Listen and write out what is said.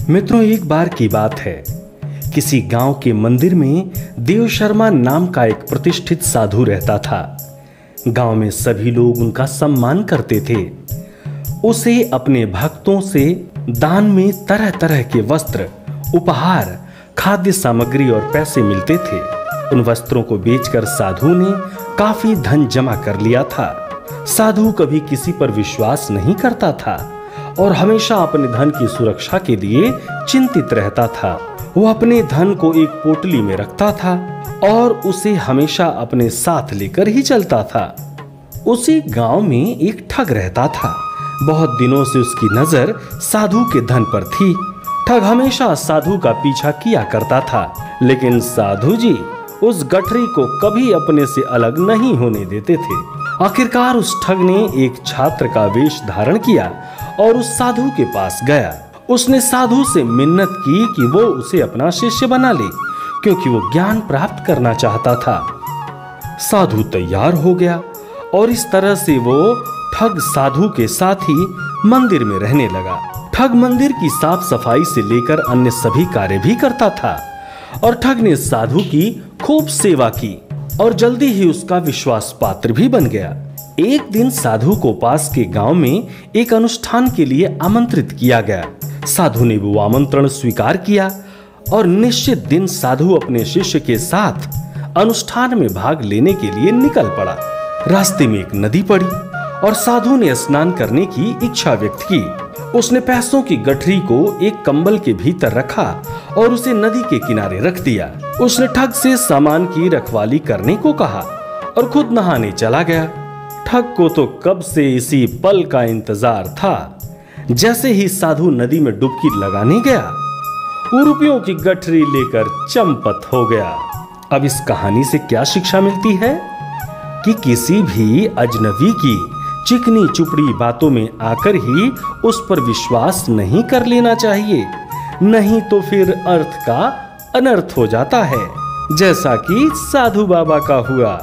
मित्रों, एक बार की बात है, किसी गांव के मंदिर में देव शर्मा नाम का एक प्रतिष्ठित साधु रहता था। गांव में सभी लोग उनका सम्मान करते थे। उसे अपने भक्तों से दान में तरह तरह के वस्त्र, उपहार, खाद्य सामग्री और पैसे मिलते थे। उन वस्त्रों को बेचकर साधु ने काफी धन जमा कर लिया था। साधु कभी किसी पर विश्वास नहीं करता था और हमेशा अपने धन की सुरक्षा के लिए चिंतित रहता था। वो अपने धन को एक पोटली में रखता था और उसे हमेशा अपने साथ लेकर ही चलता था। उसी गांव में एक ठग रहता था। बहुत दिनों से उसकी नजर साधु के धन पर थी। ठग हमेशा साधु का पीछा किया करता था, लेकिन साधु जी उस गठरी को कभी अपने से अलग नहीं होने देते थे। आखिरकार उस ठग ने एक छात्र का वेश धारण किया और उस साधु के पास गया। उसने साधु से मिन्नत की कि वो उसे अपना शिष्य बना ले, क्योंकि वो ज्ञान प्राप्त करना चाहता था। साधु तैयार हो गया और इस तरह से वो ठग साधु के साथ ही मंदिर में रहने लगा। ठग मंदिर की साफ सफाई से लेकर अन्य सभी कार्य भी करता था और ठग ने साधु की खूब सेवा की और जल्दी ही उसका विश्वास पात्र भी बन गया। एक दिन साधु को पास के गांव में एक अनुष्ठान के लिए आमंत्रित किया गया। साधु ने वो आमंत्रण स्वीकार किया और निश्चित दिन साधु अपने शिष्य के साथ अनुष्ठान में भाग लेने के लिए निकल पड़ा। रास्ते में एक नदी पड़ी और साधु ने स्नान करने की इच्छा व्यक्त की। उसने पैसों की गठरी को एक कंबल के भीतर रखा और उसे नदी के किनारे रख दिया। उसने ठग से सामान की रखवाली करने को कहा और खुद नहाने चला गया। ठग को तो कब से इसी पल का इंतजार था। जैसे ही साधु नदी में डुबकी लगाने गया, वो रुपयों की गठरी लेकर चंपत हो गया। अब इस कहानी से क्या शिक्षा मिलती है कि किसी भी अजनबी की चिकनी चुपड़ी बातों में आकर ही उस पर विश्वास नहीं कर लेना चाहिए, नहीं तो फिर अर्थ का अनर्थ हो जाता है, जैसा कि साधु बाबा का हुआ।